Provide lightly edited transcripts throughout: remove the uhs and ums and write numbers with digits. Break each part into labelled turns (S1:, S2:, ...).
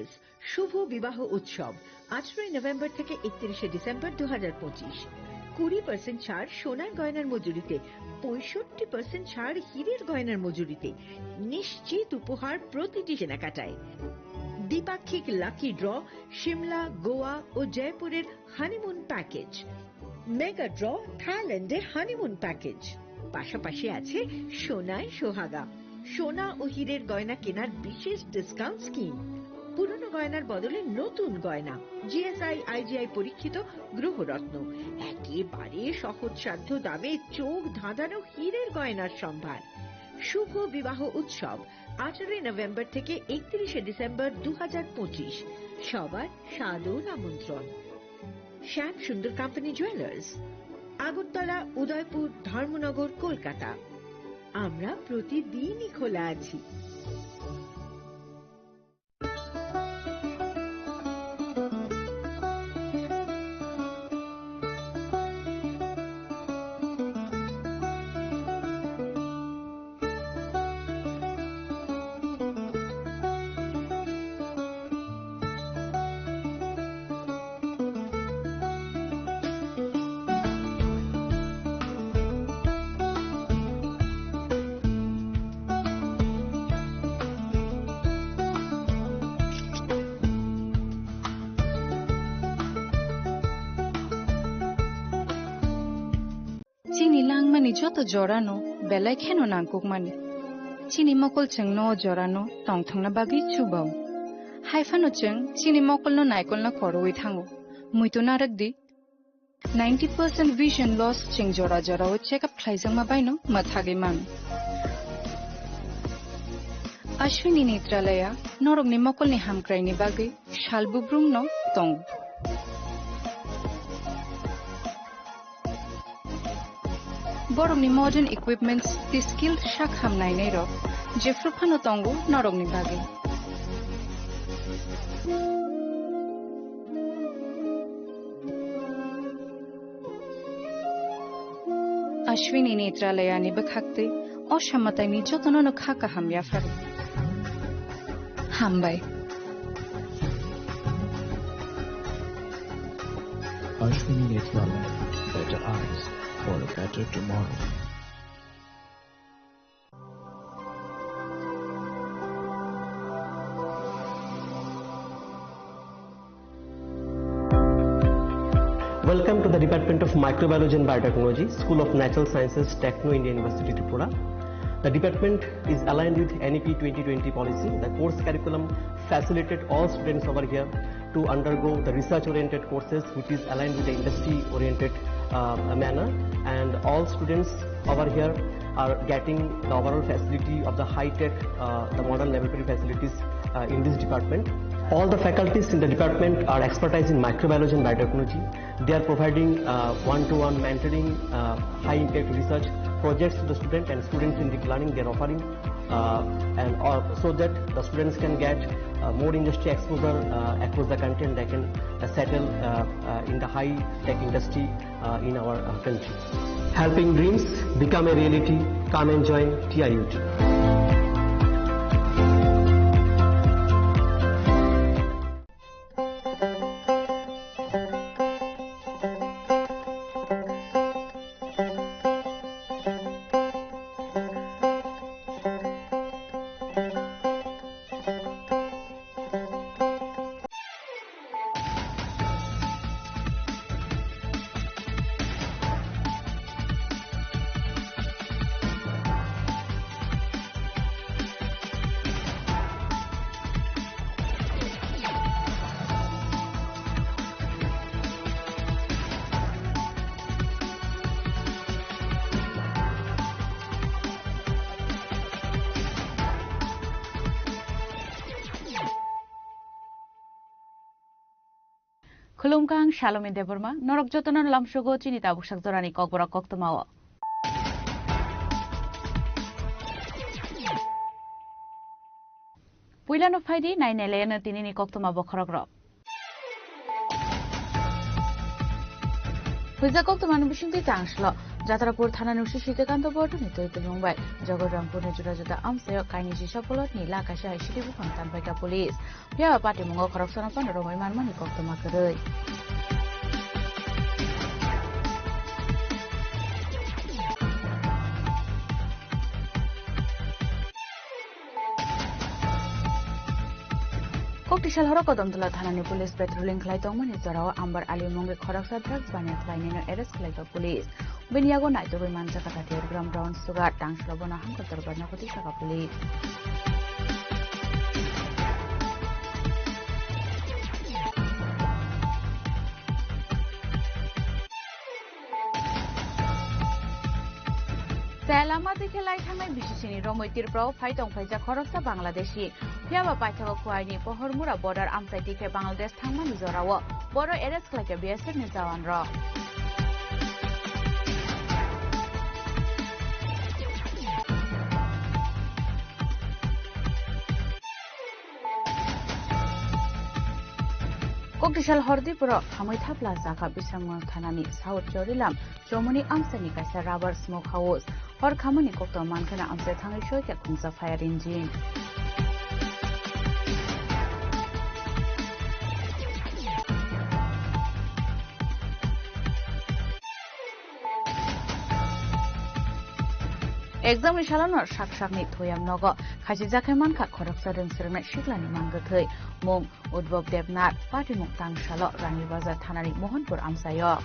S1: Jewellers শুভ বিবাহ উৎসব 18 November থেকে 31 ডিসেম্বর 2025। 20% ছাড় সোনার গয়নার মজুরিতে, 65% ছাড় হীরের গয়নার মজুরিতে, নিশ্চিত উপহার প্রতিটি কেনাকাটায়। দ্বিপাক্ষিক লাকি ড্র, শিমলা, গোয়া ও জয়পুরের হানিমুন প্যাকেজ, মেগা ড্র থাইল্যান্ডে হানিমুন প্যাকেজ। পাশাপাশি আছে সোনায় সোহাগা, সোনা ও হীরের গয়না কেনার বিশেষ ডিসকাউন্ট স্কিম। পুরনো গয়নার বদলে নতুন গয়না, জিএসআই আইজিআই পরীক্ষিত গ্রহরত্ন, একেবারে সহজসাধ্য দামে চোখ ধাঁধানো হীরের গয়নার সম্ভার। শুভ বিবাহ উৎসব 18 নভেম্বর থেকে 31 ডিসেম্বর 2025। সবার সাদর আমন্ত্রণ। শ্যাম সুন্দর কোম্পানি জুয়েলার্স, আগরতলা, উদয়পুর, ধর্মনগর, কলকাতা। আমরা প্রতিদিনই খোলা আছি।
S2: চিনি লাংমানি যত জরানো বেলায় খেন নাংকুক মানি চিনি মকল চং ন জরানো টং থাংনা বাগি চুবাও হাইফানো চং চিনি মকল ন নাইকল না খরওই থাঙো মুইতো নারক দি 90% vision loss ching jora jora o check up khlaijang ma baino mathage man Ashwini Netralaya norok ni mokol ni hamkrai ni bagi shalbubrum no tong borok ni modern equipments ti skill shak hamnai nei ro jefru phano tongo norok ni bagi Ashwini Netralaya ni bakhakte অসামাতাই নি যতন খাকা হামিয়া ফারু হামবাই
S3: Ashwini Netralaya, better eyes for a better tomorrow.
S4: Welcome to the Department of Microbiology and Biotechnology, School of Natural Sciences, Techno India University, Tripura. The department is aligned with NEP 2020 policy. The course curriculum facilitated all students over here to undergo the research-oriented courses, which is aligned with the industry-oriented manner. And all students over here are getting the overall facility of the high-tech, the modern laboratory facilities in this department. All the faculties in the department are expertise in microbiology and biotechnology. They are providing one-to-one mentoring, high-impact research projects to the student, and students in deep learning they are offering, so that the students can get more industry exposure across the country, and they can settle in the high-tech industry in our country. Helping dreams become a reality. Come and join TIUT.
S5: Khulumkang Shalom Deborma, Norok Jotonan Lamshogo Chinita Bushak Dorani Kokbora Koktomawa. Puilano Faidi, 9 Elena Tinini Koktoma Bokrogro. হুইজাকক তো মানুষ বিশিং তাংসল যাত্রাপুর থানা নুসি শীতকান্ত বর্ধনী তৈরি মুম্বাই জগরামপুরনি জুড়া আমসায় কাইনি জিসাপলতনি লাকাশা হাইসিটি বুফাং তানফাইকা police ফিয়া party মুঙ্গ খরকসনা পান Ramai মানমানি কক্তমা কरै Koktisal horo Kodamtala Thanani Police patrolling Klaitong Mani Zorao Ambar Ali Mungi Khoraksa drugs baniat Klainino arrest Klaito Police. Beniago Naito Wiman Jakarta Gram Round Sugar Tank Slobona Hankotar Barnakoti Saka Police. Selama dikelai thangai bisisini romoitir pro phaitong phaija khoroksa Bangladeshi phiaba paithaba khuaini pohormura border amsai dikhe Bangladesh thangmani jorao border arrest khlaike BSF ni jawan ro Koktisal Hordipuro Hamoitha Plaza ka Bisramgong Thanani South Jorilam Jomoni Amsani kaisa rubber smoke house hor khamani kokto mankana amse thangai shoike khungsa fire engine Exam Shalonor Shakshakni Toyam Nogo, Kajizakeman Ka Koroksa Serme Shiklani Mangathoi, Mung, Udbob Debnat, Pati Muktang Shalo, Rani Baza Thanani Mohanpur Amsayo.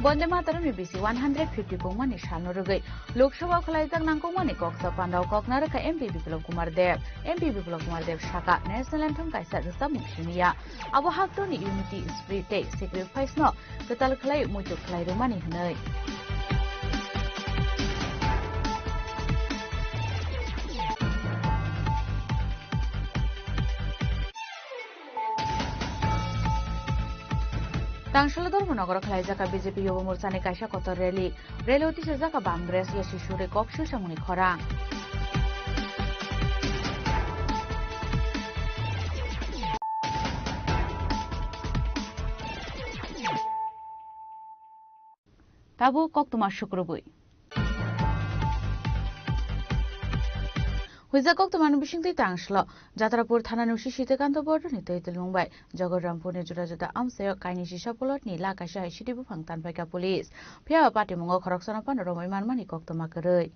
S5: Bonde Mataram BBC 150 Pumani Shalnorugai, Lok Sabha Khalaijak Nangkomani Koksa Pandau Koknaraka MP Biplab Kumar Dev, MP Biplab Kumar Dev Shaka, National Anthem Kaisa Rusta Mukshinia, Abo Haktoni Unity Spirit Day, Sacrifice No, Total Khalai Mujuk Khalai Rumani Hanoi. Tangshal Dormonogor Kalaijaka BJP Yobo Mursani Kaisha Kotor Rally, Reloti Zaka Bangres Yashishure Kokshu Shamuni Khora. Tabu Koktuma Shukrubui. Huizakok to Manubishing the Tangshlo, Jatrapur Thana Nushi Shitakanto Bordoni Taitil Mumbai, Jogarampur Jurajata Amsayo, Kaini Shapolotni, Lakasha, Shitibu Tanpaka Police, Pia Pati Mungo Koroksan upon Roman Mani Kokto Makaroi.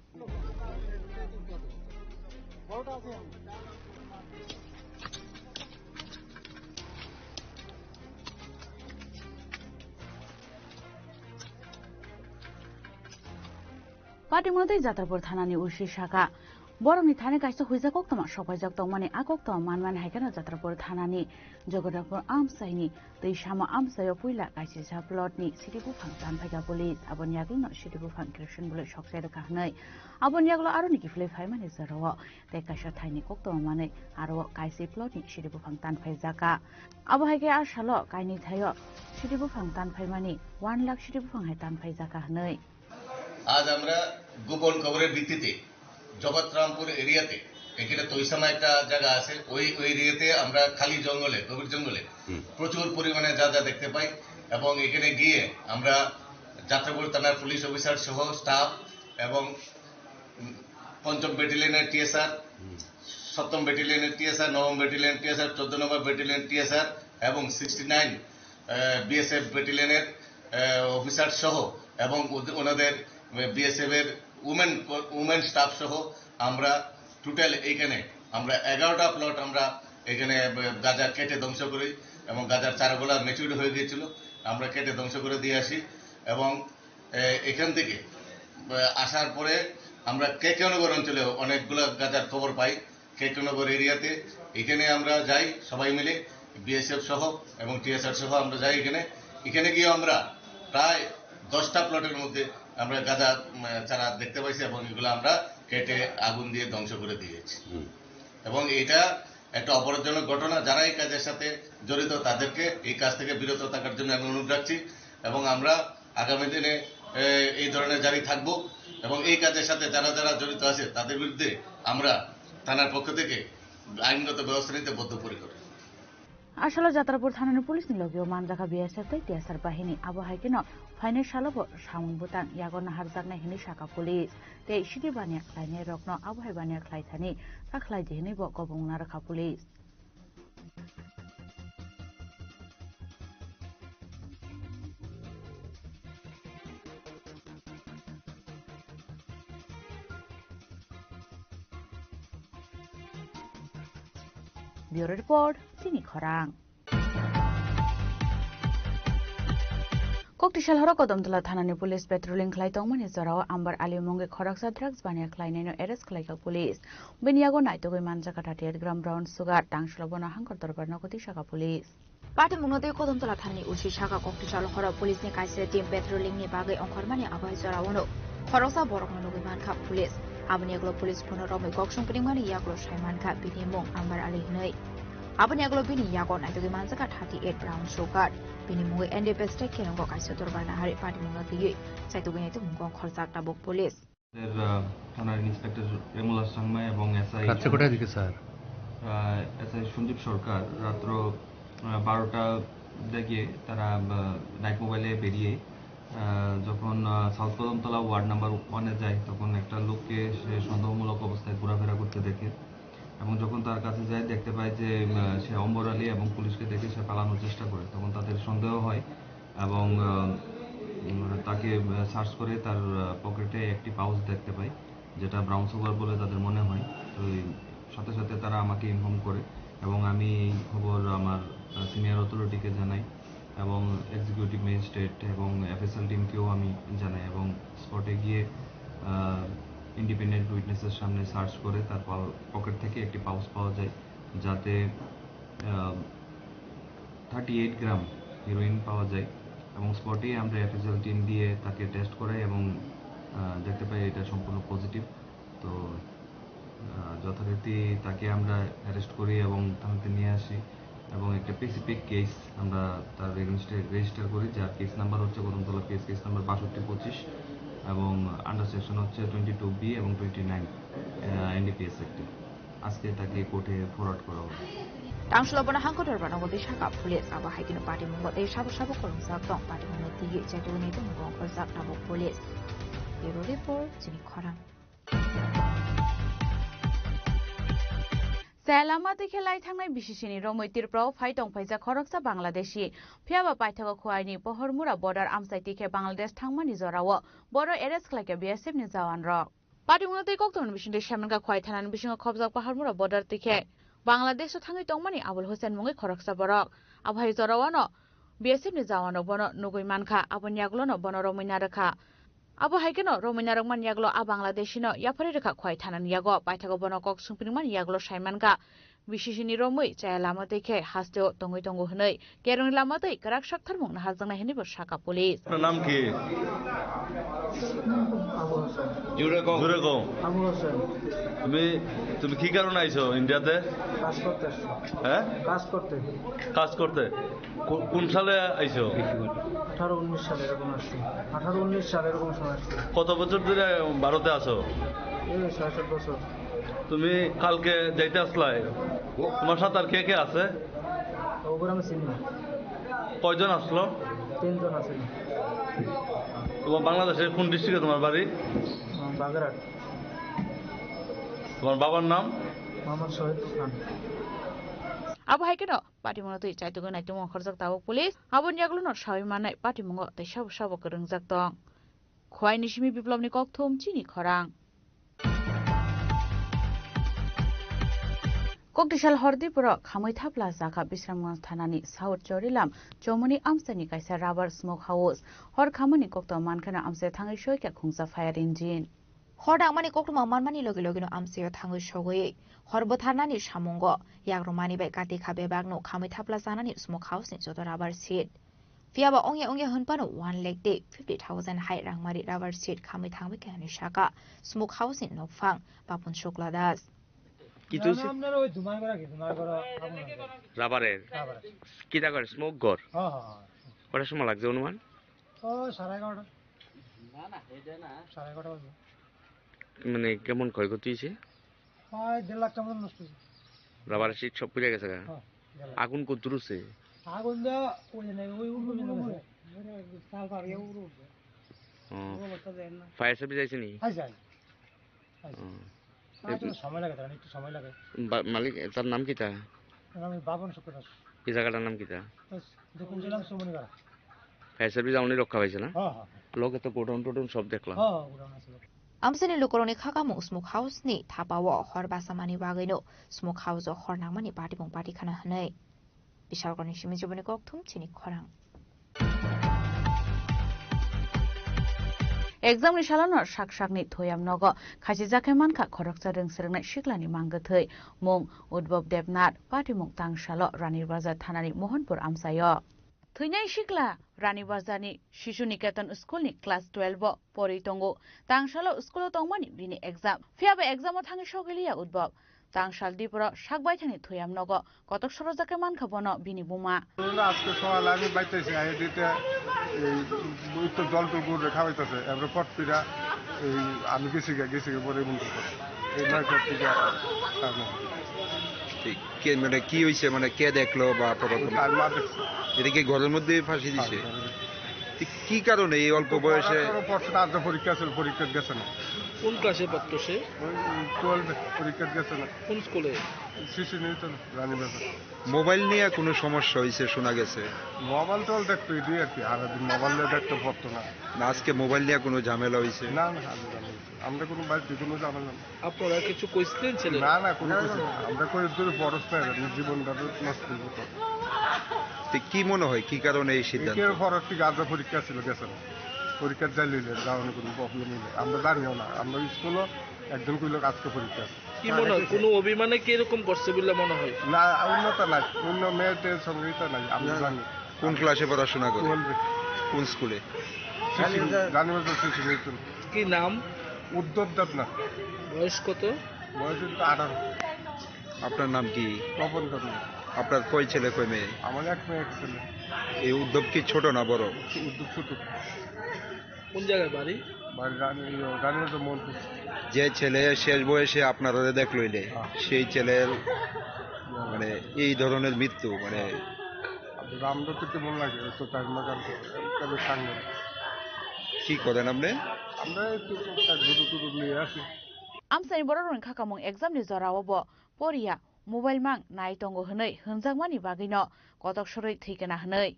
S5: Pati Modi Jatrapur Thanani Ushi Shaka. Boromni thane kaisa huizakok tama sobaijak tongmani akok to manman haikana jatrapur thanani jogodapur amsaini tei shama amsayo puila kaisi sa plotni sitibu phangtan phaika police aboniaglo no sitibu phang creation bole soksai ra kahnai aboniaglo aro niki flei phai mane zarawa tei kaisa thaini kok to mane aro kaisi plotni sitibu phangtan phaijaka abo haike asalo kaini thayo sitibu phangtan phai mani 1 lakh sitibu phang haitan phaijaka hnai
S6: আজ আমরা গোপন খবরের ভিত্তিতে জগৎরামপুর এরিয়াতে এখানে তৈসামা একটা জায়গা আছে ওই এরিয়াতে আমরা খালি জঙ্গলে গভীর জঙ্গলে প্রচুর পরিমাণে যা দেখতে পাই এবং এখানে গিয়ে আমরা যাত্রাপুর থানার পুলিশ অফিসার সহ স্টাফ এবং ৫ম ব্যাটালিয়নের টিএসআর ৭ম ব্যাটালিয়নের টিএসআর ৯ম ব্যাটালিয়ন টিএসআর ১৪ নম্বর ব্যাটালিয়ন টিএসআর এবং 69 বিএসএফ ব্যাটালিয়নের অফিসার সহ এবং ওনাদের বিএসএফ এর উমেন স্টাফ সহ আমরা টোটাল এখানে আমরা 11টা প্লট আমরা এখানে গাঁজা কেটে ধ্বংস করি এবং গাঁজার চারাগুলা ম্যাচিউরড হয়ে গিয়েছিল আমরা কেটে ধ্বংস করে দিয়ে আসি এবং এখান থেকে আসার পরে আমরা কেকেনগর অঞ্চলে অনেকগুলো গাঁজার খবর পাই কেকেনগর এরিয়াতে এখানে আমরা যাই সবাই মিলে বিএসএফ সহ এবং টিএসআর সহ আমরা যাই এখানে গিয়ে আমরা প্রায় 10টা প্লটের মধ্যে আমরা গাঁজা চারা দেখতে পাইছি এবং এগুলো আমরা কেটে আগুন দিয়ে ধ্বংস করে দিয়েছি এবং এটা একটা অপরাধজনক ঘটনা যারা এই কাজের সাথে জড়িত তাদেরকে এই কাজ থেকে বিরত থাকার জন্য আমি অনুরোধ রাখছি এবং আমরা আগামী দিনে এই ধরনের জারি থাকবো এবং এই কাজের সাথে যারা যারা জড়িত আছে তাদের বিরুদ্ধে আমরা থানার পক্ষ থেকে আইনগত ব্যবস্থা নিতে বদ্ধপরিকর।
S5: আসলে যাত্রাপুর থানার পুলিশ নিলগিও মানজাখা বিএসএফ তাই টিএসআর বাহিনী আবহাওয়ায় কেন ফাইনের সালব সামুন বুতান ইয়াগন হারজাকনা হিনি শাখা পুলিশ তে সিটি বানিয়া খাইনে রকন আবহাওয়া বানিয়া খাইথানি তাখলাই দিহিনি গবংনা রাখা পুলিশ। ব্যুরো রিপোর্ট চিনি খরাং। ককটিশাল হর কদমতলা থানানি পুলিশ পেট্রোলিং খাইতংমানি জরাও आम्बर आलिमंगे खरकसा ड्रग्स बानिया खाइनायनो एरेस्ट खालायखा पुलिस बेनियागो नायतगै मानजाका 38 ग्राम ब्राउन सुगार टांगसलबना हांकर दरबार नगति शाखा पुलिस पाटे मुंगते कदमतला थानानि उसी शाखा ककटिशाल हर पुलिसनि काइसे टीम पेट्रोलिंगनि बागै अंखरमानि आबाय जरावनो खरकसा बरकनगै मानखा पुलिस आबनियागलो पुलिस फनो रमै गकसंपिंमानि यागलो सायमानखा बिनि मुं आम्बर आलि हनै आबनियागलो बिनि यागो नायतगै मानजाका 38 ब्राउन सुगार बिनि मुङै एनडीपीएस टेक केरंगो काइसे दरबार नाहारि पार्टी मुंगतियै साइतुगैनायतो मुंगं खरजाक टाबक पुलिस
S7: থানার ইন্সপেক্টর রেমুল সাংমাই এবং এসআই
S3: রাত্রে কটার দিকে স্যার
S7: এসআই সঞ্জীব সরকার রাত্র 12টা দিকে তারা নাইট মোবাইলে বেরিয়ে যখন সাউথ কদমতলা ওয়ার্ড নাম্বার 1-এ যায় তখন একটা লোককে সে সন্দেহমূলক অবস্থায় ঘোরাফেরা করতে দেখে এবং যখন তার কাছে যায় দেখতে পায় যে সে অম্বর আলী এবং পুলিশকে দেখে সে পালানোর চেষ্টা করে তখন তাদের সন্দেহ হয় এবং তাকে সার্চ করে তার পকেটে একটি পাউচ দেখতে পায় যেটা ব্রাউন সুগার বলে তাদের মনে হয়। তো সাথে সাথে তারা আমাকে ইনফর্ম করে এবং আমি এই খবর আমার সিনিয়র অথরিটিকে জানাই এবং এক্সিকিউটিভ ম্যাজিস্ট্রেট এবং এফএসএল টিমকেও আমি জানাই এবং স্পটে গিয়ে ইন্ডিপেন্ডেন্ট উইটনেসের সামনে সার্চ করে তার পকেট থেকে একটি পাউচ পাওয়া যায় যাতে 38 গ্রাম হিরোইন পাওয়া যায় এবং স্পটেই আমরা এফএসএল টিম দিয়ে তাকে টেস্ট করাই এবং দেখতে পাই এটা সম্পূর্ণ পজিটিভ। তো যথারীতি তাকে আমরা অ্যারেস্ট করি এবং থানাতে নিয়ে আসি এবং একটা স্পেসিফিক কেস আমরা তার এগেইনস্টে রেজিস্টার করি যার কেস নাম্বার হচ্ছে কদমতলা কেস নাম্বার 6225 এবং আন্ডার সেকশন হচ্ছে 22B এবং 29 এনডিপিএস অ্যাক্টে। আজকে তাকে কোর্টে ফরওয়ার্ড করা হবে।
S5: টাংসলবনা হাंखो दरबार नगति शाखा पुलिस आबा हाइकिनो पार्टी मुंगते साबो साबो खरमजाक दं पार्टी मुंगति जायतुगैनायतो मुंगं खरजाक टाबक पुलिस ब्युरो रिपोर्ट चिनि खरां। सेलामाते खेलाय थांनाय बिसिसिनि रमैतिरफ्राव फाइटं फाइजा खरकसा बांलादेशी फियाबा पाइथागो खुआइनि पहरमुरा बर्डार आमसाइतिखे बांलादेश थांमानि जराव बर एरेस्ट खालायखे बीएसएफ नि जवान रक पार्टी मुंगते कक्तमन बिसिनि शामनगा खुआइ थानानि बिसिङो खबजाक पहरमुरा बर्डार तिखे बांलादेश थाङै तंमानि आबुल हुसैन मुङै खरकसा बरक आबहाय जरावानो बीएसएफ नि जवानो बन नुगै मानखा आबनियागलोनो बन रमैना रखा आबहायकेनो रमैना रंमान यागलो आ बांलादेशिनो याफारि रेखा खुआइ थानानि यागो पाइथागो बन कक सुंपिंमान यागलो साइमानका बिसिसिनि रमै चाया लामा दैखे हास्तेओ तंगै तंगो हनै केरंनि लामा दै कराक साक्थार मुं नाहाजोंना हेनिबो शाखा पुलिस
S8: আপনার নাম কি? জুড়ে কও। তুমি কি কারণে আইছো ইন্ডিয়াতে? হ্যাঁ, কাজ করতে। কোন সালে আইছো?
S9: 18-19 সালে এরকম আসছি। 18-19 সালে এরকম সময় আসছি।
S8: কত বছর ধরে ভারতে আছো?
S9: এই 6-7 বছর।
S8: তুমি কালকে যাইতে আসলাই, তোমার সাথে আর কে কে আছে?
S9: ওগুলো আমি চিনি না।
S8: কয়জন আসলো?
S9: 3 জন আছে।
S8: তোমার বাংলাদেশের কোন ডিস্ট্রিক্টে তোমার বাড়ি?
S9: বাগেরহাট।
S8: তোমার বাবার নাম?
S9: মোহাম্মদ শহীদ খান।
S5: आबहायकेनो पार्टी मुंगते चाइतुगैनायतो मुं खरजाक टाबक पुलिस आबनियागलोनो सावै मानाय पार्टी मुंग तै साबो साबो करंजाक दं खुआइनि सिमि बिप्लबनि ककथुम चिनि खरां। ककटिशाल हरदीपुर खामै थाप्ला जाखा बिश्रामगंज थानानि साउथ चौरिलाम चौमनि आमसानि काइसा राबार स्मोक हाउस हर खामानि कक्त मानखाना आमसे थाङै सयका खुंजा फायार इन्जिन हर आंमानि कक्टमा मानमानि लगे लगेनो आमसेयो थाङै सगयै हरबो थानानि सामुंग याग्रमानि बाय काति खाबे बागनो खामै थाप्ला जानानि स्मोक हाउसनि जतो राबार सीट फियाबा ओंगे ओंगे होनपानो 1 लाख दे 50,000 हाइ रांमारि राबार सीट खामै थांबाय केहानि शाखा स्मोक हाउसनि नफां बापुन शुक्ला दास
S10: কিটো আপনারা ওই ধুমার করা রাবারের কিটা করে স্মোক গর হ্যাঁ ওটা সময় লাগছে অনুমান ও 11:30
S9: 11:30 বাজে।
S10: মানে কেমন ক্ষয়ক্ষতি হয়েছে?
S9: প্রায় 1.5 লাখ টাকা নষ্ট হয়েছে।
S10: রাবারের শীট সব পুড়ে গেছে গা?
S9: হ্যাঁ, 1.5 লাখ।
S10: আগুন কত দূর হচ্ছে?
S9: আগুন যা ওই যে ওই উঠবে চাল পার উঠবে।
S10: ফায়ার সার্ভিস আইছে নি?
S9: যাই সময় লাগে, তার একটু সময় লাগে।
S10: মালিক তার নাম কি তা?
S9: আমি বাবন শুক্র দাস।
S10: এই জায়গাটার নাম কি তা?
S9: দেখুন ছিলাম সুমনিগাড়া।
S10: ফায়ার সার্ভিস আমনি রক্ষা পাইছে না?
S9: হ্যাঁ হ্যাঁ।
S10: লোকে তো গোডাউন টোডাউন সব দেখলাম।
S9: হ্যাঁ গোডাউন আছে।
S11: Amsani lokoroni khakamu smoke house ni thapawo horbasamani bagino smoke house hornangmani party bong party khana hanai bishalgoni shimijoboni kokthum chini khorang
S5: exam ni shalanor shak-shakni thoyam nogo khaji jakhe manka khorokcha rengserengna shiklani manggathei mung Udbab Debnath party mung tangshalo Ranir Bazar thanani Mohanpur amsayo Thuinai shikla Rani Bazarni Shishu Niketan School ni class 12 pori tongo tangshalo school tongmani bini exam fiabe exam o thangi shogelia Udbab tangshal dipro shakbai thani thoyam nogo kotok shoro jake manka bono bini buma
S12: আজকে সকালে আমি বাইতেছি আইডিতে এই তো জলটুল গুড় খাওয়াইতেছে এবার পটপিরা এই আমি গেছি পরে বন্ধু এই নয় পটপিরা
S13: কে মানে কি হইছে মানে কে দেখলো বা এটা কি ঘরের মধ্যে ফাঁসি দিছে কি কারণে এই অল্প বয়সে
S12: পরীক্ষা ছিল পরীক্ষা গেছে না
S9: কোন ক্লাসে পড়তো সে
S12: 12 পরীক্ষা গেছে না
S9: কোন স্কুলে
S12: শিশু নিউটন রানীবাজার
S13: মোবাইল নিয়ে কোনো সমস্যা হয়েছে শোনা গেছে
S12: মোবাইল তো দেখতো এটাই আর কি সারাদিন মোবাইল নিয়ে দেখতে পারতো না
S13: আজকে মোবাইল নিয়ে কোনো ঝামেলা হয়েছে
S12: না আমরা কোনো বাড়িতে কোনো ঝামেলা না
S9: আপনারা কিছু কইছিলেন ছেলে
S12: না কোনো কিছু আমরা কই দূরে পড়াশোনা জীবনটা নষ্ট করতে
S13: কি মনে হয় কি কারণে এই সিদ্ধান্ত
S12: এর পর থেকে আজ পরীক্ষা ছিল গেছে না পরীক্ষা চালিয়ে যাওয়ার কোনো প্রবলেম নেই আমরা জানিও না আমরা স্কুলও একজন কইলো আজকে পরীক্ষা
S9: কি মনে হয় কোনো অভিমানে কি এরকম করছে বলে মনে হয়
S12: না উন্নত নাই অন্য মেয়েদের সঙ্গে তো নাই আমরা জানি
S13: কোন ক্লাসে পড়াশোনা করে কোন স্কুলে
S12: রানীবাজার শিশু নিউটন
S9: কি নাম
S12: উদ্যোগ দেবনাথ
S9: বয়স কত
S12: বয়স 18
S13: আপনার নাম কি
S12: তপন দেবনাথ
S13: আপনার কয় ছেলে কয় মেয়ে
S12: আমার এক মেয়ে এক ছেলে
S13: এই উদ্যোগ কি ছোট না বড়
S12: উদ্যোগ ছোট
S9: কোন জায়গায় বাড়ি
S12: রানীবাজার মন্ত্রী
S13: যে ছেলে শেষ বয়সে আপনারা দেখলো সেই ছেলের মানে এই ধরনের মৃত্যু মানে
S12: আমরা তো মনে লাগে তো তার সামনে
S13: কি করেন আপনি
S12: আমরা একটু গুরু নিয়ে আসি
S5: amsani bororoni khakamung exam ni jorawo bo poria mobile mang nai tongo hnei hunjangmani bagino kotok soroi thikena hnei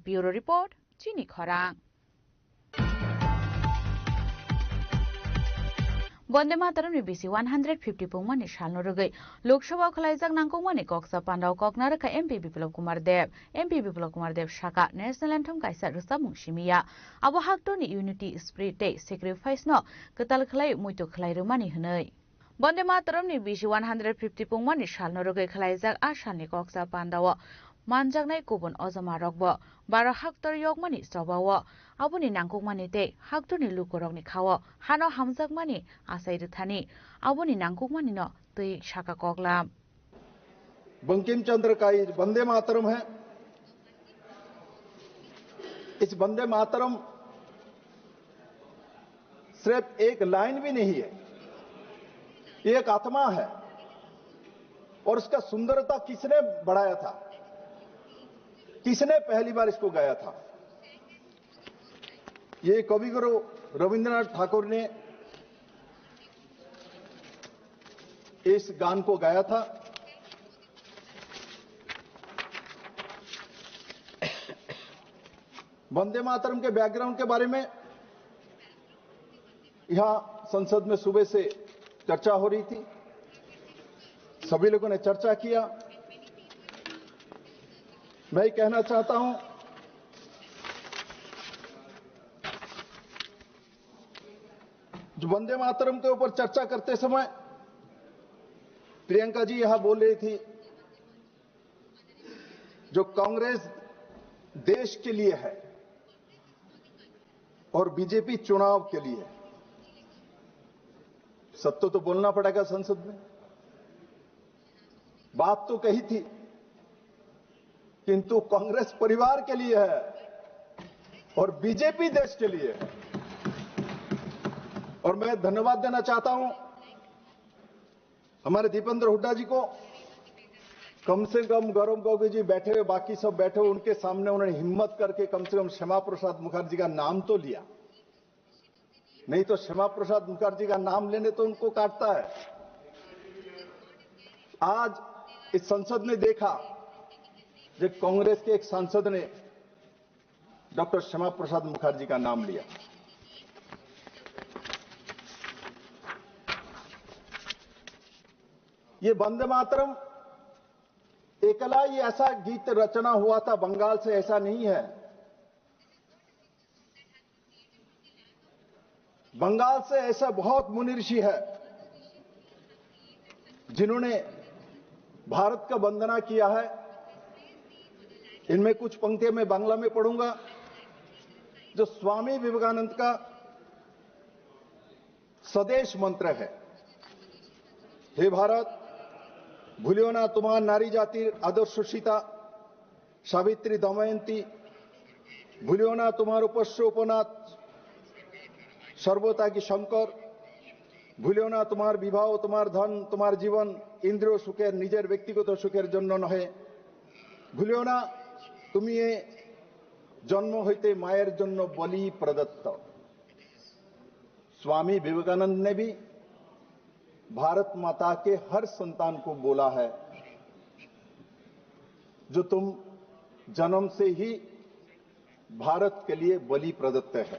S5: bureau report chini khorang Bonde Mataram ni bisi 150 pungmani shalno rugai Lok Sabha khalaijak nangkongmani koksa pandau koknaraka MP Biplab Kumar Dev shaka national anthem kaisa rustamung shimiya abo haktoni unity spirit day sacrifice no ketal khlai muito khlai rumani hnei Bonde Mataram ni bisi 150 pungmani shalno rugai khalaijak ashalni koksa pandau manjaknai kubun ojama rokbo 12 haktor yogmani sobawo aboni nangkukmani te haktorni lukorokni khawo hano hamjakmani asai ruthani aboni nangkukmani no tui shaka koklam
S14: Bankim Chandra का ये वंदे मातरम है इस वंदे मातरम सिर्फ एक line भी नहीं है ये एक आत्मा है और इसका सुंदरता किसने बढ़ाया था किसने पहली बार इसको गाया था ये कविगुरु रविंद्रनाथ ठाकुर ने इस गान को गाया था वंदे मातरम के बैकग्राउंड के बारे में यहां संसद में सुबह से चर्चा हो रही थी सभी लोगों ने चर्चा किया मैं ये कहना चाहता हूं जो वंदे मातरम के ऊपर चर्चा करते समय प्रियंका जी यहां बोल रही थी जो कांग्रेस देश के लिए है और बीजेपी चुनाव के लिए सत्य तो बोलना पड़ेगा संसद में बात तो कही थी किंतु कांग्रेस परिवार के लिए है और बीजेपी देश के लिए है और मैं धन्यवाद देना चाहता हूं हमारे दीपेंद्र हुड्डा जी को। कम से कम गौरव गोगोई जी बैठे हुए, बाकी सब बैठे हुए, उनके सामने उन्होंने हिम्मत करके कम से कम श्यामा प्रसाद मुखर्जी का नाम तो लिया। नहीं तो श्यामा प्रसाद मुखर्जी का नाम लेने तो उनको काटता है। आज इस संसद ने देखा जो कांग्रेस के एक सांसद ने डॉक्टर श्यामा प्रसाद मुखर्जी का नाम लिया। ये वंदे मातरम एकला ही ऐसा गीत रचना हुआ था बंगाल से, ऐसा नहीं है। बंगाल से ऐसा बहुत मुनि ऋषि है जिन्होंने भारत का वंदना किया है। इनमें कुछ पंक्तियां मैं बांग्ला में पढ़ूंगा जो स्वामी विवेकानंद का स्वदेश मंत्र है। हे भारत, भूलियो ना तुम्हार नारी जाति आदर्श सीता सावित्री दमयंती, भूलियो ना तुम्हार उपस्व उपनाथ सर्वता की शंकर, भूलियो ना तुम्हार विवाह, तुम्हार धन, तुम्हार जीवन इंद्रिय सुखेर निजेर व्यक्तिगत सुखेर जन्य नहे, भूलियो ना तुमी ये जन्म होते मायर जन्य बलि प्रदत्त। स्वामी विवेकानंद ने भी भारत माता के हर संतान को बोला है जो तुम जन्म से ही भारत के लिए बलि प्रदत्त है।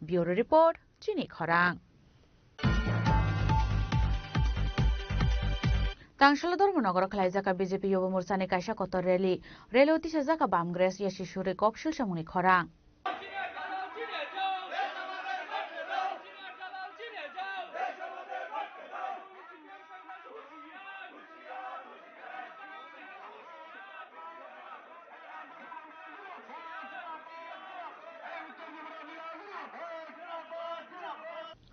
S5: ब्यूरो रिपोर्ट चिनी खरांग। तांशल धर्मनगर खलाइजाका बीजेपी युवा मोर्चानि काइसा कतर रैली उतिसा जाका बामग्रेस या शिशुरे कपशिल सामुनि खरांग।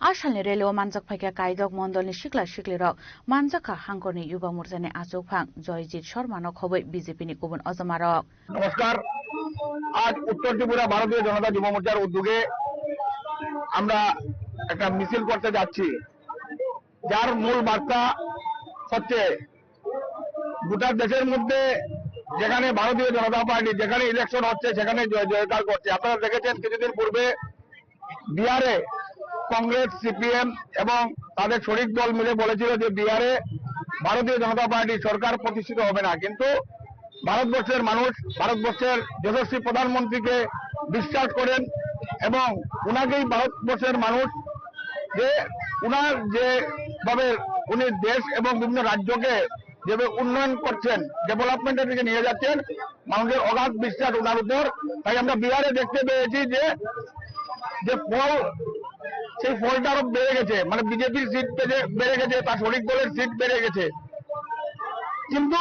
S5: आसालनि रेलवे मानजक फाइका कायदक मंडलनि सिक्ला सिक्लिरक मानजका हांकरनि युवा मोर्चानि आचुकफां जयजित शर्मा नखबै बीजेपीनि गुबुन अजमारक।
S15: नमस्कार। आज उत्तर त्रिपुरा भारतीय जनता युवा मोर्चार उद्योगे আমরা একটা মিছিল করতে যাচ্ছি, যার মূল বার্তা হচ্ছে গোটা দেশের মধ্যে যেখানে ভারতীয় জনতা পার্টি যেখানে ইলেকশন হচ্ছে সেখানে জয় জয়কার করছে। আপনারা দেখেছেন কিছুদিন পূর্বে বিহারে কংগ্রেস, সিপিএম এবং তাদের শরিক দল মিলে বলেছিল যে বিহারে ভারতীয় জনতা পার্টি সরকার প্রতিষ্ঠিত হবে না, কিন্তু ভারতবর্ষের মানুষ ভারতবর্ষের যশস্বী প্রধানমন্ত্রীকে বিশ্বাস করেন এবং উনাকেই ভারতবর্ষের মানুষ যে উনার যেভাবে উনি দেশ এবং বিভিন্ন রাজ্যকে যেভাবে উন্নয়ন করছেন, ডেভেলপমেন্টের দিকে নিয়ে যাচ্ছেন, মানুষের অগাধ বিশ্বাস ওনার উপর। তাই আমরা বিহারে দেখতে পেয়েছি যে ফল, সেই ফলটা আরো বেড়ে গেছে, মানে বিজেপির সিট বেড়ে গেছে, তার শরিক দলের সিট বেড়ে গেছে। কিন্তু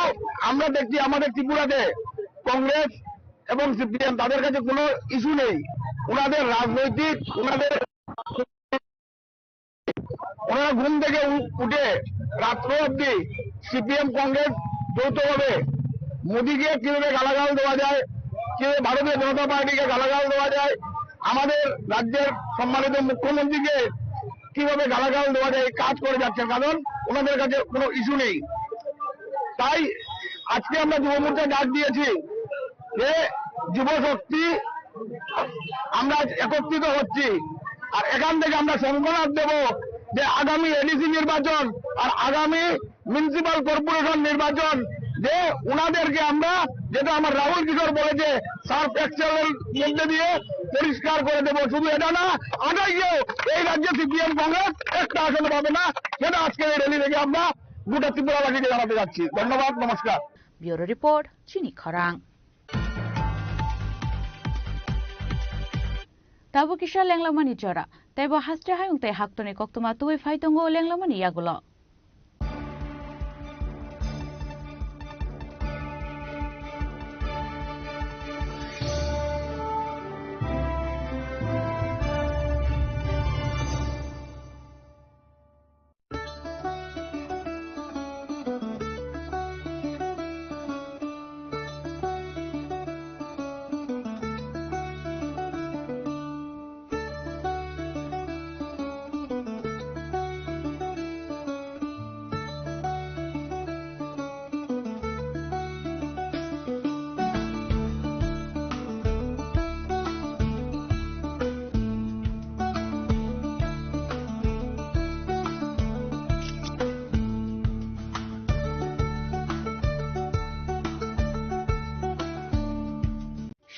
S15: আমরা দেখছি আমাদের ত্রিপুরাতে কংগ্রেস এবং সিপিএম তাদের কাছে কোনো ইস্যু নেই। ওনাদের রাজনৈতিক ওনারা ঘুম থেকে উঠে রাত্র অব্দি সিপিএম কংগ্রেস যৌথভাবে মোদীকে কিভাবে গালাগাল দেওয়া যায়, কিভাবে ভারতীয় জনতা পার্টিকে গালাগাল দেওয়া যায়, আমাদের রাজ্যের সম্মানিত মুখ্যমন্ত্রীকে কিভাবে গালাগাল দেওয়া যায় কাজ করে যাচ্ছেন, কারণ ওনাদের কাছে কোনো ইস্যু নেই। তাই আজকে আমরা যুব মোর্চা ডাক দিয়েছি যে যুব শক্তি আমরা একত্রিত হচ্ছি, আর এখান থেকে আমরা সংকল্প দেব যে আগামী এডিসি নির্বাচন আর আগামী মিউনিসিপাল কর্পোরেশন নির্বাচন যে উনাদেরকে আমরা, যেটা আমার রাহুল কিশোর বলেছে, সার্ফ এক্সেলের মধ্যে দিয়ে পরিষ্কার করে দেব। শুধু এটা না, আগাই গিয়েও এই রাজ্যে সিপিএম কংগ্রেস একটা আসন পাবে না, সেটা আজকে এই র্যালি থেকে আমরা গোটা ত্রিপুরাবাসীকে জানাতে যাচ্ছি। ধন্যবাদ, নমস্কার।
S5: ব্যুরো রিপোর্ট চিনি খরাং। Tabu kisha lenglamani jora, taibo hastre hayung tai haktoni koktuma tuwe faitongo lenglamani yagulo.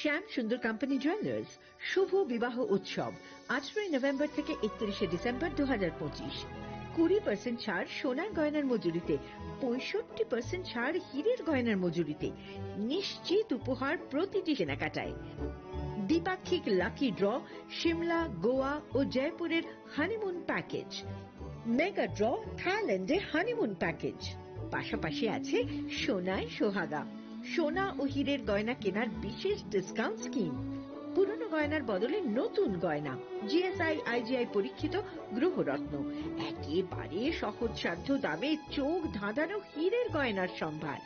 S1: শ্যাম সুন্দর কোম্পানি জুয়েলার্স শুভ বিবাহ উৎসব 18 নভেম্বর থেকে 31 ডিসেম্বর 2025। 20% ছাড় সোনার গয়নার মজুরিতে, 65% ছাড় হীরের গয়নার মজুরিতে, নিশ্চিত উপহার প্রতিটি কেনাকাটায়। দ্বিপাক্ষিক লাকি ড্র, শিমলা, গোয়া ও জয়পুরের হানিমুন প্যাকেজ, মেগা ড্র থাইল্যান্ডে হানিমুন প্যাকেজ। পাশাপাশি আছে সোনায় সোহাগা, সোনা ও হীরের গয়না কেনার বিশেষ ডিসকাউন্ট স্কিম। পুরনো গয়নার বদলে নতুন গয়না, জিএসআই আইজিআই পরীক্ষিত গ্রহরত্ন, একেবারে সহজসাধ্য দামে চোখ ধাঁধানো হীরের গয়নার সম্ভার।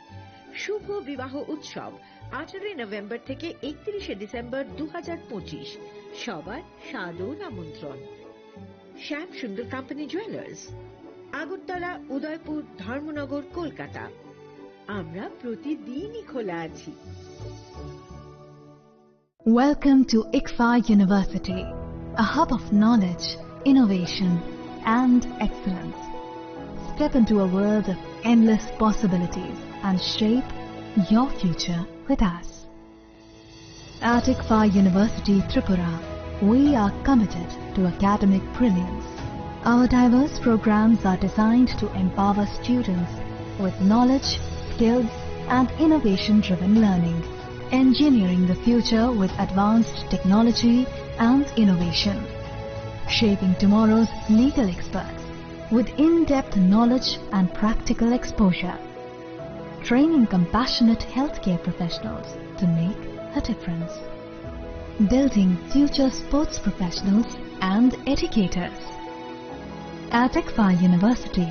S1: শুভ বিবাহ উৎসব 18 নভেম্বর থেকে 31 ডিসেম্বর 2025। সবার সাদর আমন্ত্রণ। শ্যাম সুন্দর কোম্পানি জুয়েলার্স, আগরতলা, উদয়পুর, ধর্মনগর, কলকাতা। আমরা প্রতিদিনই খোলা আছি।
S16: Welcome to ICFA University, a hub of knowledge, innovation, and excellence. Step into a world of endless possibilities and shape your future with us. At ICFA University, Tripura, we are committed to academic brilliance. Our diverse programs are designed to empower students with knowledge, skills, and innovation-driven learning, engineering the future with advanced technology and innovation, shaping tomorrow's legal experts with in-depth knowledge and practical exposure, training compassionate healthcare professionals to make a difference, building future sports professionals and educators. At ICFA University,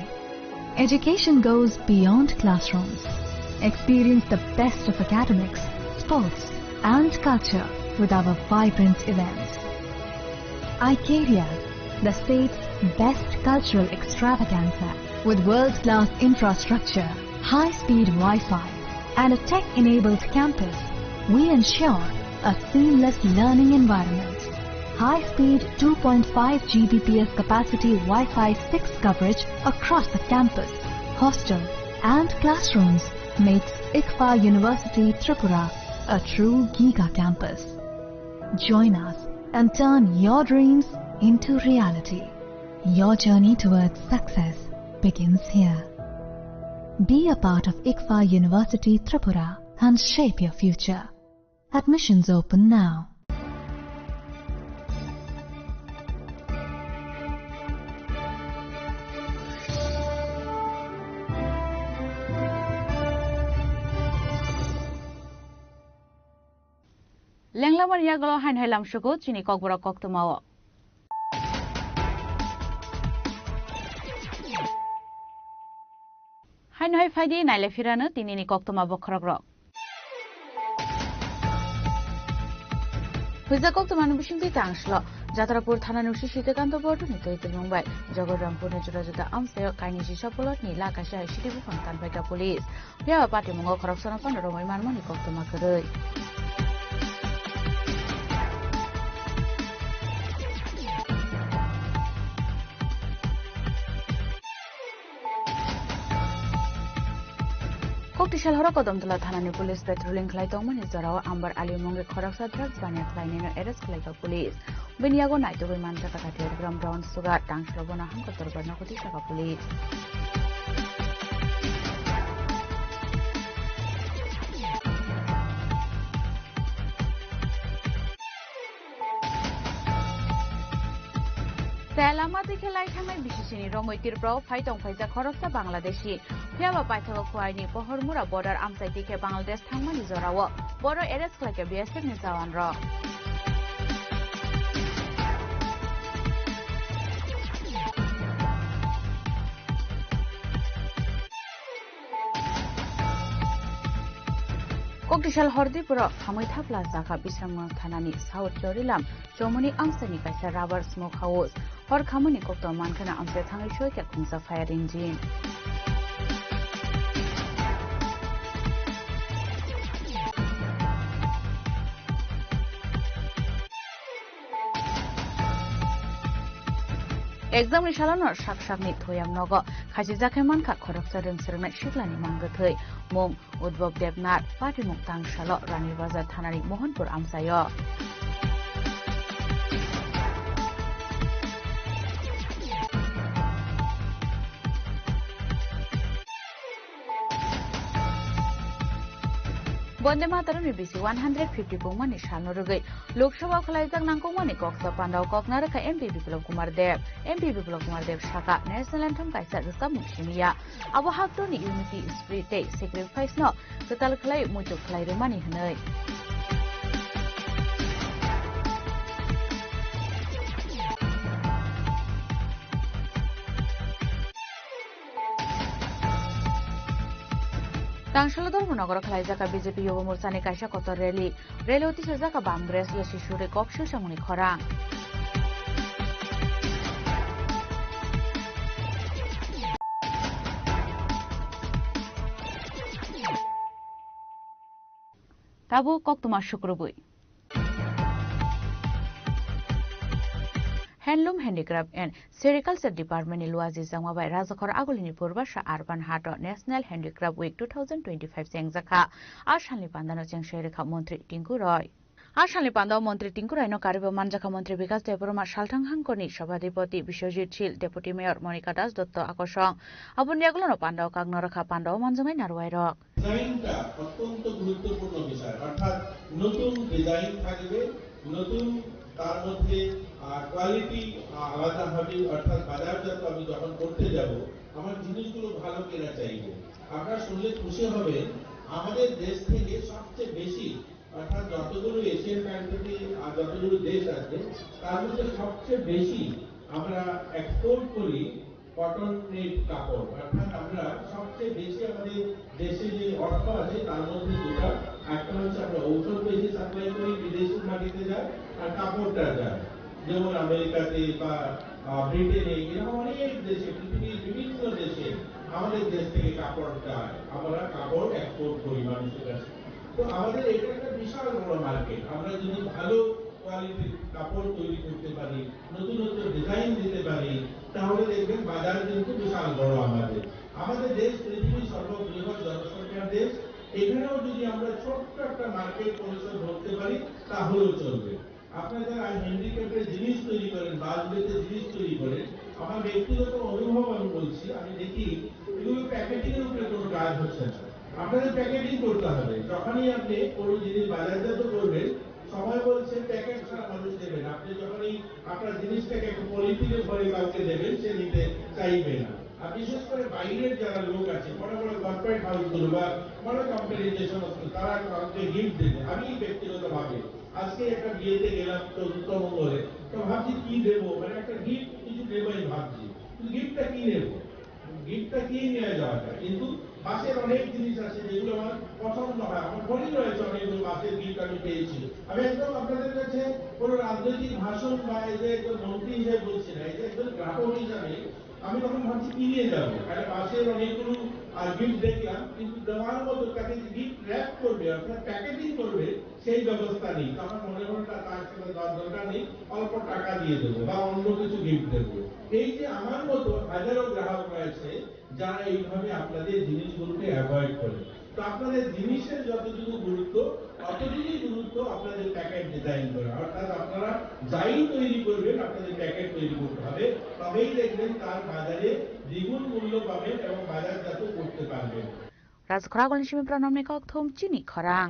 S16: education goes beyond classrooms. Experience the best of academics, sports, and culture with our vibrant events. ICARIA, the state's best cultural extravaganza, with world-class infrastructure, high-speed Wi-Fi, and a tech-enabled campus, we ensure a seamless learning environment. High-speed 2.5 Gbps capacity Wi-Fi 6 coverage across the campus, hostel, and classrooms makes ICFA University Tripura a true Giga campus. Join us and turn your dreams into reality. Your journey towards success begins here. Be a part of ICFA University Tripura and shape your future. Admissions open now.
S5: Lenglaman yagalo hain hailam shugo chini kokbora koktumawo. Hain hai faidi naile firano tinini koktuma bokrogrok. Huiza koktuma nubishimti tangslo. Jatrapur thana nushi shitekanta bordo ni toite Mumbai. Jagodrampur ne jurajata amsayo kaini shisapolot ni lakasha shiti bufan tanpaika police. Biawa pati mungo korupsana pan romai manmani koktuma kerei. Koktisal horo Kodamtala Thanani police patrolling Klaitongman is Zarawa Amber Ali Mungi Koraksa drugs Banya Klainino arrest Klaika police. Beniago night to Manta Katatia Gram Brown Sugar Tank Slobona Hankotor Banakotisaka police. Salamati Kelai Hamai Bishini Romoitir Pro, Paitong Paisa Koroksa Bangladeshi. Piava Paitho Kuaini, Pohormura border Amsaitike Bangladesh Tangmani Zorawa, border arrest like a BS Nizawan Raw. Koktisal Hordipura, Hamitha Plaza, Bisram Thanani, South Jorilam, Jomuni Amsani Kaisa Rubber Smoke House, or Kamuni Kokto Mankana Amsetang Shoka Kunsa Fire Engine. exam ni shalano sak ni thoyam nogo khaji jakhe manka khorok sareng sereng shiklani mangathei mung Udbab Debnath Patimung Tangshalo Rani Bazar Thanani Mohanpur Amsayo Bonde Mataram BC 150 Pumani Shalnorugai, Lok Sabha Khlaijak Nangkomani Koksa Pandau Koknaraka MP Biplab Kumar Dev, MP Biplab Kumar Dev Shaka, National Anthem Kaisa Rusta Mushimiya, Abo Haktoni Unity Spirit Day, Sacrifice No, Ketal Khlai Mujuk Khlai Remani Hanai. Tangshalo Dormonogor Khlaijaka BJP Yuva Morsani Kaisa Kotor Rally, Rally Utisha Jaka Bamgres Leshishure Kopshu Shamuni Khorang. Tabu Koktuma Shukrubui. Handloom Handicraft and Sericulture Department Luazi Zangwabai Razakhor Agulini Purbasha Urban Hato National Handicraft Week 2025 Sengzaka Ashanli Pandano Chengsherika Montri Tinku Roy Ashanli Pandao Montri Tinku Roy no Karibo Manjaka Montri Vikas Deporoma Shaltang Hankoni Shabadipoti Bishojit Shil Deputy Mayor Monica Das Dotto Akoshong Abunyagulono Pandao Kagnoraka Pandao Manjamai Narwairo
S17: ডিজাইনটা অত্যন্ত গুরুত্বপূর্ণ বিষয় অর্থাৎ নতুন design থাকবে নতুন তার মধ্যে কোয়ালিটি আলাদা হবে অর্থাৎ বাজারজাত আমি যখন করতে যাব আমার জিনিসগুলো ভালো কেনা চাইবো আপনারা শুনলে খুশি হবেন আমাদের দেশ থেকে সবচেয়ে বেশি অর্থাৎ যতগুলো এশিয়ান কান্ট্রি আর যতগুলো দেশ আছে তার মধ্যে সবচেয়ে বেশি আমরা এক্সপোর্ট করি কটন নেট কাপড় অর্থাৎ আমরা সবচেয়ে বেশি আমাদের দেশে যে অর্থ আছে তার মধ্যে দুটো একটা হচ্ছে আমরা ঔষধ বেশি সাপ্লাই করি বিদেশি মাটিতে যায় আর কাপড়টা যায় যেমন আমেরিকাতে বা ব্রিটেনে এরকম অনেক দেশে পৃথিবীর বিভিন্ন দেশে আমাদের দেশ থেকে কাপড় যায় আমরা কাপড় এক্সপোর্ট করি মানুষের কাছে তো আমাদের এটা একটা বিশাল বড় মার্কেট আমরা যদি ভালো কোয়ালিটির কাপড় তৈরি করতে পারি নতুন নতুন ডিজাইন দিতে পারি তাহলে দেখবেন বাজার কিন্তু বিশাল বড় আমাদের দেশ পৃথিবীর সর্ববৃহৎ জনসংখ্যার দেশ এখানেও যদি আমরা ছোট্ট একটা মার্কেট পরিসর ধরতে পারি তাহলেও চলবে আপনারা যারা হ্যান্ডিক্রাফটের জিনিস তৈরি করেন বাজবেতে জিনিস তৈরি করেন আমার ব্যক্তিগত অনুভব আমি বলছি আমি দেখি এগুলো প্যাকেটিং এর উপরে কোনো কাজ হচ্ছে না আপনাদের প্যাকেটিং করতে হবে যখনই আপনি কোনো জিনিস বাজারজাত করবেন সবাই বলছে প্যাকেট ছাড়া মানুষ দেবে না আপনি যখনই আপনার জিনিসটাকে একটা পলিথিনে ভরে কাউকে দেবেন সে নিতে চাইবে না আর বিশেষ করে বাইরের যারা লোক আছে বড় বড় কর্পোরেট হাউসগুলো বা বড় কোম্পানি যে সমস্ত তারা কাউকে গিফট দেবে আমি ব্যক্তিগতভাবে আজকে একটা বিয়েতে গেলাম চতুর্থ মঙ্গলে তো ভাবছি কি দেবো মানে একটা গিফট কিছু দেবোই ভাবছি গিফটটা কি নেবো গিফটটা কি নিয়ে যাওয়া যায় কিন্তু বাসের অনেক জিনিস আছে যেগুলো আমার পছন্দ হয় আমার মনে রয়েছে অনেকগুলো বাসের গিফট আমি পেয়েছি আমি একদম আপনাদের কাছে কোনো রাজনৈতিক ভাষণ বা এই যে একজন মন্ত্রী হিসেবে বলছি না এই যে একজন গ্রাহক হিসাবে আমি তখন ভাবছি কি নিয়ে যাবো কারণ বাসের অনেকগুলো গিফট দেখলাম কিন্তু দেওয়ার মতো তাকে গিফট র্যাপ করবে অর্থাৎ প্যাকেজিং করবে সেই ব্যবস্থা নেই তখন মনে মনে তার সাথে দরকার নেই অল্প টাকা দিয়ে দেবো বা অন্য কিছু গিফট দেবো এই যে আমার মতো হাজারো গ্রাহক রয়েছে যারা এইভাবে আপনাদের জিনিসগুলোকে অ্যাভয়েড করে তো আপনাদের জিনিসের যতটুকু গুরুত্ব ততটুকুই গুরুত্ব আপনাদের প্যাকেট ডিজাইন করা অর্থাৎ আপনারা যাই তৈরি করবেন আপনাদের প্যাকেট তৈরি করতে হবে তবেই দেখবেন তার বাজারে দ্বিগুণ মূল্য পাবেন এবং বাজারজাত করতে পারবেন
S5: রাজখরা গণিসমি প্রণাম নেকক থম চিনি খরাং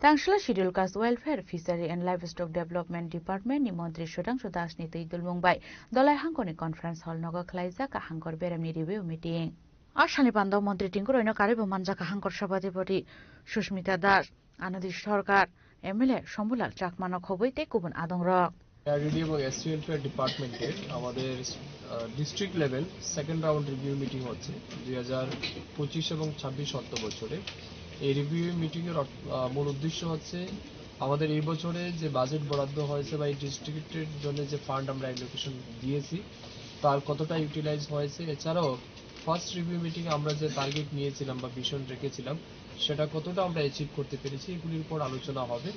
S5: Tangshla Schedule Cast Welfare, Fishery and Livestock Development Department ni Montri Shudangshu Das ni Tuidul Mumbai Dolai Hangkoni Conference Hall Nogo Khlaijaka Hangkor Beremni Review Meeting. Ashani Pandao Montri Tingkuro ino Karibo Manjaka Hangkor Sabadipoti Sushmita Das Anadi Sarkar MLA Shambulal Chakmanok Hoboite Kubun Adongrok.
S18: IDD এবং SC welfare ডিপার্টমেন্টের আমাদের district level second round review meeting হচ্ছে 2025 এবং 26 অর্থ বছরে এই review মিটিংয়ের মূল উদ্দেশ্য হচ্ছে আমাদের এই বছরে যে বাজেট বরাদ্দ হয়েছে বা এই ডিস্ট্রিক্টের জন্য যে ফান্ড আমরা অ্যালোকেশন দিয়েছি তার কতটা ইউটিলাইজ হয়েছে এছাড়াও ফার্স্ট রিভিউ মিটিংয়ে আমরা যে টার্গেট নিয়েছিলাম বা ভিশন রেখেছিলাম সেটা কতটা আমরা অ্যাচিভ করতে পেরেছি এগুলির উপর আলোচনা হবে।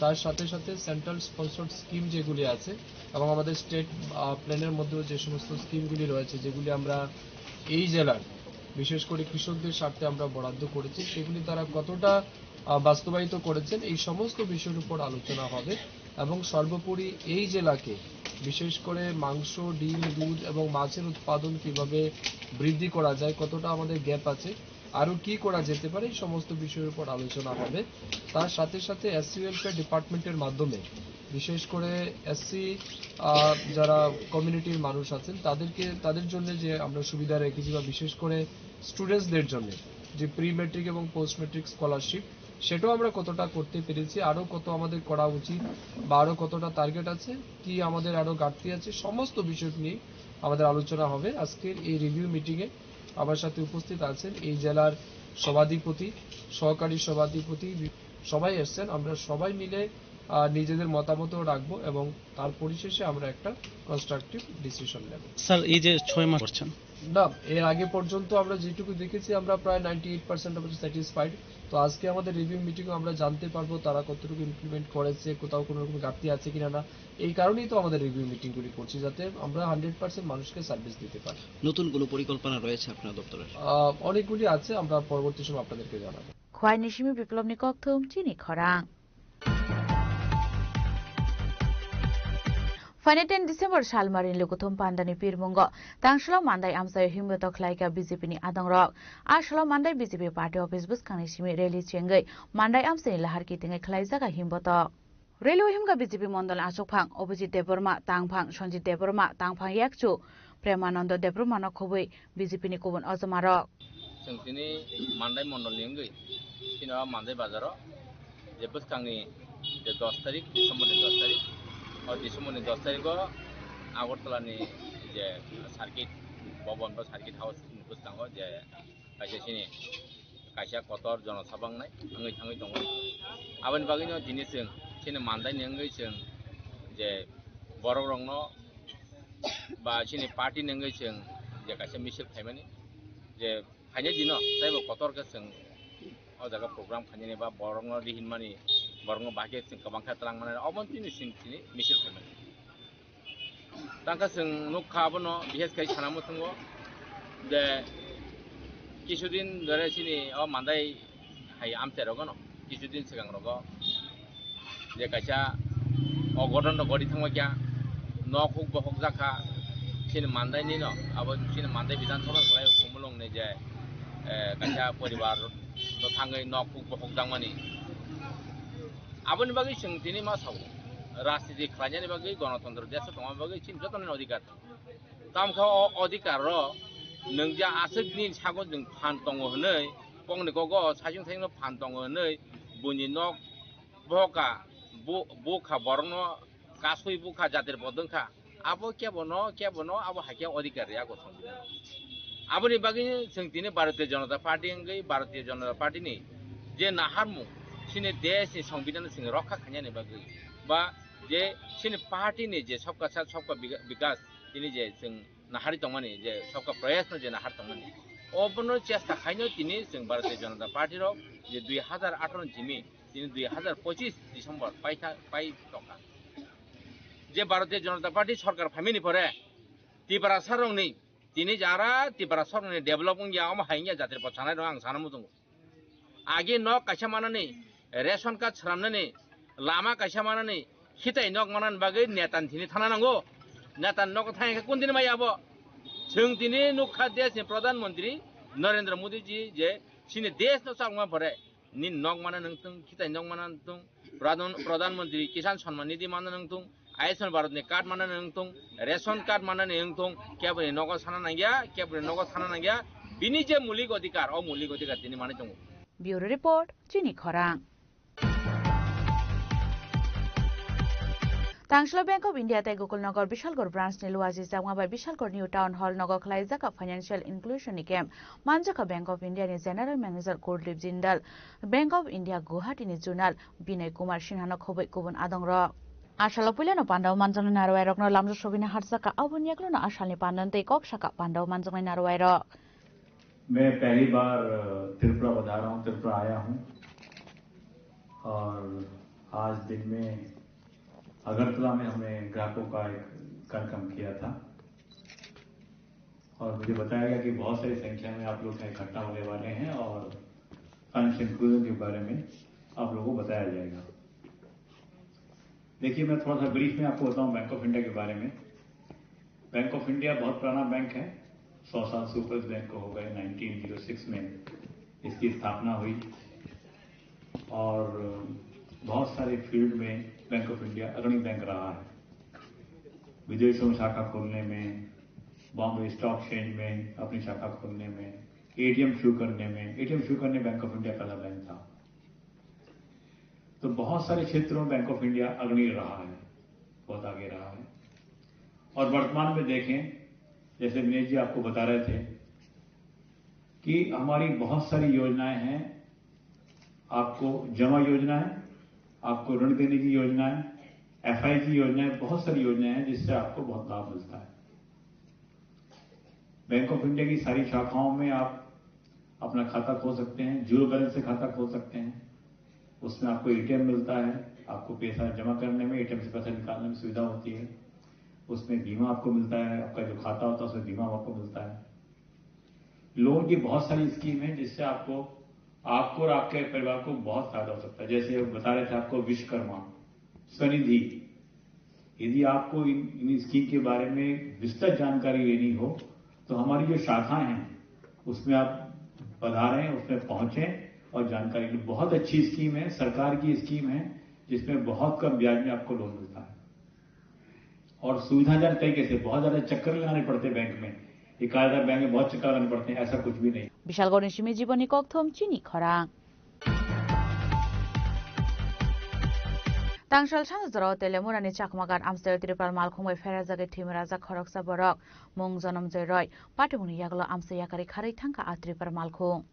S18: তার সাথে সাথে সেন্ট্রাল স্পন্সর্ড স্কিম যেগুলি আছে এবং আমাদের স্টেট প্ল্যানের মধ্যেও যে সমস্ত স্কিমগুলি রয়েছে যেগুলি আমরা এই জেলার বিশেষ করে কৃষকদের স্বার্থে আমরা বরাদ্দ করেছি সেগুলি তারা কতটা বাস্তবায়িত করেছেন এই সমস্ত বিষয়ের উপর আলোচনা হবে এবং সর্বোপরি এই জেলাকে বিশেষ করে মাংস, ডিম, দুধ এবং মাছের উৎপাদন কিভাবে বৃদ্ধি করা যায়, কতটা আমাদের গ্যাপ আছে, আরো কি করা যেতে পারে এই সমস্ত বিষয়ের উপর আলোচনা হবে। তার সাথে সাথে এসসি ওয়েলফেয়ার ডিপার্টমেন্টের মাধ্যমে বিশেষ করে এসসি যারা কমিউনিটির মানুষ আছেন তাদের জন্য যে আমরা সুবিধা রেখেছি বা বিশেষ করে স্টুডেন্টসদের জন্য যে প্রি মেট্রিক এবং পোস্ট মেট্রিক স্কলারশিপ সেটাও আমরা কতটা করতে পেরেছি, আরো কত আমাদের করা উচিত বা আরো কতটা টার্গেট আছে, কি আমাদের আরো ঘাটতি আছে, সমস্ত বিষয় নিয়ে আমাদের আলোচনা হবে আজকের এই রিভিউ মিটিং এ। আমার সাথে উপস্থিত আছেন এই জেলার সভাধিপতি, সহকারী সভাধিপতি, সবাই এসছেন। আমরা সবাই মিলে নিজেদের মতামত রাখবো এবং তার পরিশেষে আমরা একটা কনস্ট্রাকটিভ ডিসিশন নেব।
S19: স্যার এই যে 6 মাস করছেন
S18: না, এর আগে পর্যন্ত আমরা যেটুকু দেখেছি আমরা প্রায় 98% আমরা স্যাটিসফাইড। তো আজকে আমাদের রিভিউ মিটিং আমরা জানতে পারবো তারা কতটুকু ইমপ্লিমেন্ট করেছে, কোথাও কোনো রকম ঘাটতি আছে কিনা না। এই কারণেই তো আমাদের রিভিউ মিটিং গুলি করছি যাতে আমরা 100% মানুষকে সার্ভিস দিতে পারি।
S19: নতুন কোনো পরিকল্পনা রয়েছে আপনার দপ্তরের?
S18: অনেকগুলি আছে, আমরা পরবর্তী সময় আপনাদেরকে জানাবো।
S5: খোয়াই নিশিমি বিপ্লব নিকথম চিনি খরাং ফাইনেটেন ডিসেম্बर सालमारिन लुकुथुम पान्दानि पिरमुंग तांसलाव मान्दाय आमसाय हिमबत खलाइका बीजेपी नि आदंरक आसलाव मान्दाय बीजेपी पार्टी अफिस बुसखांनि सिमि रेली चेंगै मान्दाय आमसाय लाहार कितिङै खलाइजागा हिमबत रेलवे हिमगा बीजेपी मण्डल आसुकफां अभिजित देबबर्मा तांगफां सञ्जित देबबर्मा तांगफां याकचु प्रेमानन्द देबबर्मा नखबै बीजेपी नि गुबुन अजमारक
S20: जोंनि मान्दाय मण्डलनि अंगै सिना मान्दाय बाजाराव जे बुसखांनि 10 तारिख डिसेम्बरनि 10 तारिख और डिसेम्बरनि 10 तारिखआव आगरतलानि जे सार्किट भवन बा सार्किट हाउस बुसखाङाव जे खायसेनि खायसेया कतर जनसाबांनाय आङै थाङै दङ आबादनि बागैनो दिनै जों सिनि मान्दायनि अंगै जों जे बर' रंनो बा सिनि पार्टीनि अंगै जों जे खायसे मिছিল खायमानि जे खायनै दिनो जायबो कतरखौ जों अ जायगा प्रग्राम खायनै बा बरंनो रिहिनमानि बरंनो बागे जों गोबां खातलांमाने अबन्तिनि सिंथिनि मिছিল खायमानि तांका जों नुखाबनो बिहेसखाय सानामो थंगो जे किछुदिन धरे सिनि अ मान्दाय हाय आमतेरगनो किछुदिन सिगां रग जे खायसा अगदन गरि थांबा क्या नखुक बहक जाखा सिनि मान्दायनि न अब सिनि मान्दाय विधानसभा गलाय खुमलंनि जे खायसा परिवार तो थाङै नखुक बहक जांमानि आबनि बागै जों दिनै मा सावो राजनीति खालायनायनि बागै गणतन्त्र देश दङ बागै सिन जतन अधिकार तामखा अधिकार र नों जे आसगनि सागो जों फान दङ हनै पंनि गगो साजिं थाइनो फान दङ हनै बुनि नक बका बुखा बरनो कासुइ बुखा जादेर बदंखा आबो केबनो आबो हाकिया अधिकार या गसं आबनि बागै जों दिनै भारतीय जनता पार्टी अंगै भारतीय जनता पार्टी नि जे नाहारमु सिनि देशनि संविधान सिं रक्षा खायनायनि बागै बा जे सिनि पार्टी नि जे सबका साथ सबका विकास दिनै जे जों नाहारि दंमानि जे सबका प्रयास जे नाहार दंमानि अबनो चेष्टा खायनो दिनै जों भारतीय जनता पार्टी र जे 2018 जिमि दिनै 2025 डिसेम्बर पाइ टका जे भारतीय जनता पार्टी सरकार फामिनि परे तिब्रा सरंनि दिनै जारा तिब्रा सरंनि डेभलपमेन्ट या हम हाइया जातिर पछानाय दं आं सानमु दं आगे न कायसा मानानै रेशन कार्ड छरामनानै लामा कायसा मानानै खिथाय नक मानान बागै नेतान दिनै थाना नांगौ नेतान नक थायखा कोन दिन माय आबो जों दिनै नुखा देशनि प्रधानमन्त्री नरेन्द्र मोदी जी जे सिनि देश न सागमा परे नि नक माना नंतुं खिथाय नक माना नंतुं प्रधानमन्त्री किसान सम्मान निधि माना नंतुं आयुष्मान भारतनि कार्ड माना नंतुं रेशन कार्ड माना नंतुं केबनि नग साना नांगिया केबनि नग साना नांगिया बिनि जे मौलिक अधिकार अ मौलिक अधिकार दिनै माने दङ।
S5: ब्यूरो रिपोर्ट चिनी खरां तांसला बैंक ऑफ इंडिया तै गोकुलनगर विशालगढ़ ब्रांच नि लुआजी जांगमाबाय विशालगढ़ न्यू टाउन हॉल नगर खलाइजाका फाइनेंशियल इंक्लूजन नि कैम्प मानजाका बैंक ऑफ इंडिया नि जनरल मैनेजर कोडलिप Jindal bank of India Guwahati नि जुनाल विनय कुमार सिन्हा खबै गुबुन आदंर आशाल पुलेनो पाण्डव मानजंनि नारवायरकनो लामजो सबिना हारजाका अबुनियाकनो आशालनि पानन तै कक्षाका पाण्डव मानजंनि नारवायरक
S21: मैं पहली बार त्रिपुरा पधारा हूँ, त्रिपुरा आया हूँ और आज दिन में अगरतला में हमने ग्राहकों का एक कार्यक्रम किया था और मुझे बताया गया कि बहुत सारी संख्या में आप लोग इकट्ठा होने वाले हैं और फाइनेंशियल इंक्लूजन के बारे में आप लोगों को बताया जाएगा। देखिए, मैं थोड़ा सा ब्रीफ में आपको बताऊं बैंक ऑफ इंडिया के बारे में। बैंक ऑफ इंडिया बहुत पुराना बैंक है, 100 साल से ऊपर इस बैंक को हो गए। 1906 में इसकी स्थापना हुई और बहुत सारे फील्ड में बैंक ऑफ इंडिया अग्रणी बैंक रहा है। विदेशों में शाखा खोलने में, बॉम्बे स्टॉक एक्सचेंज में अपनी शाखा खोलने में, एटीएम शुरू करने में। एटीएम शुरू करने बैंक ऑफ इंडिया पहला बैंक था। तो बहुत सारे क्षेत्रों में बैंक ऑफ इंडिया अग्रणी रहा है, बहुत आगे रहा है। और वर्तमान में देखें, जैसे विनेश जी आपको बता रहे थे कि हमारी बहुत सारी योजनाएं हैं। आपको जमा योजना है, आपको ऋण देने की योजना है, एफआईजी योजना है, बहुत सारी योजनाएं हैं जिससे आपको बहुत लाभ मिलता है। बैंक ऑफ इंडिया की सारी शाखाओं में आप अपना खाता खोल सकते हैं, जीरो बैलेंस से खाता खोल सकते हैं। उसमें आपको एटीएम मिलता है, आपको पैसा जमा करने में, एटीएम से पैसा निकालने में सुविधा होती है। उसमें बीमा आपको मिलता है, आपका जो खाता होता है उसमें बीमा आपको मिलता है। लोन की बहुत सारी स्कीम है जिससे आपको और आपके परिवार को बहुत फायदा हो सकता है। जैसे बता रहे थे आपको विश्वकर्मा स्वनिधि, यदि आपको इन स्कीम के बारे में विस्तृत जानकारी लेनी हो तो हमारी जो शाखाएं हैं उसमें आप पधारें, उसमें पहुंचें और जानकारी लें। बहुत अच्छी स्कीम है, सरकार की स्कीम है जिसमें बहुत कम ब्याज में आपको लोन मिलता है और सुविधाजनक तरीके से। बहुत ज्यादा चक्कर लगाने पड़ते बैंक में, इकायदार बैंक में बहुत चक्कर लगाने पड़ते हैं, ऐसा कुछ भी नहीं।
S5: বিশালগড়ের সিমি জীবনী ককথম চিনি খরাং Tangshal Chanzaro Telemurani Chakmagan Amster Tripal Malcolm Ferraza Timraza Koroksa Borok Mung Zonam Zeroy Patimuni Yaglo Amster Yakari Kari Tanka Atripar Malcolm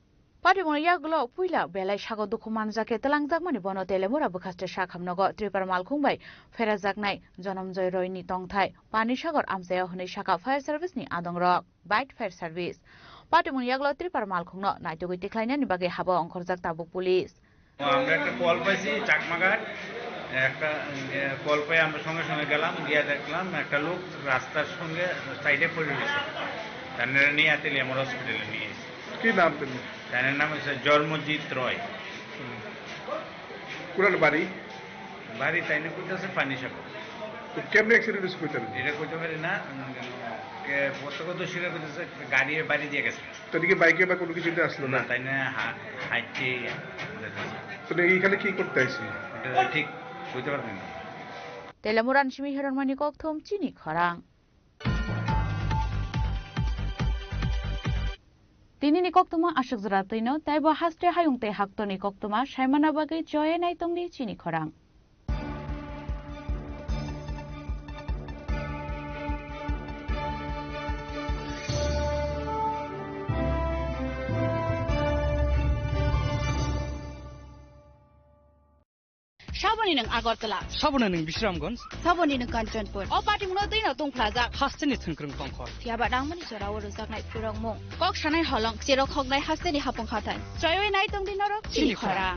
S5: Patimuni Yaglo Pula Bela Shago Dukuman Zake Telangzakmani Bono Telemura Bukaster Shakam Nogo Tripar Malcolm by Ferrazaknai Zonam Zeroy Ni Tongtai Pani Shagor Amster Huni Shaka Fire Service Ni Adong Rock Bite Fire Service Patimuni Yaglo Tripar Malcolm no Night to decline anybody Habo on Korzak Tabu Police.
S22: আমরা একটা call পাইছি চাকমাঘাট একটা call পেয়ে আমরা সঙ্গে সঙ্গে গেলাম, গিয়ে দেখলাম একটা লোক রাস্তার সঙ্গে সাইডে পড়ে রয়েছে। তার নিয়ে তেলিয়ামোড় হসপিটালে নিয়ে এসেছি।
S12: কি নাম তুমি?
S22: তার নাম হচ্ছে জন্মজিৎ রয়।
S12: কোন বাড়ি?
S22: বাড়ি তাই না কইতেছে পানিসাগর।
S12: তো কেমনে অ্যাক্সিডেন্ট হইছে কইতেন?
S22: এটা কইতে পারি না, প্রত্যক্ষদর্শীরা কইতেছে গাড়ি বাড়ি দিয়ে গেছে।
S12: তো কি বাইকে বা কোনো কিছুতে আসলো না?
S22: তাই না হাইটে।
S12: তো এইখানে কি করতে আইছি?
S22: এটা ঠিক কইতে পারবেন না।
S5: Telemuran Shimi Hermani Koktum Chini Korang Tinini Koktuma Ashok Zratino, Taibo Haste Hayungte Haktoni Koktuma, Shaimanabagi Joy Naitongdi Chini Korang.
S23: Saboni ng Agartala.
S19: Saboni ng Bisramganj.
S23: Saboni ng Kanchanpur. O pati mo na din atong plaza.
S19: Hasteni tungkrung tongkhor.
S23: Tiaba dang mani sora waro zaknai purong mo. Kok shanai holong siro khognai hasteni hapong khatan. Joy nai tong din norok chini khora.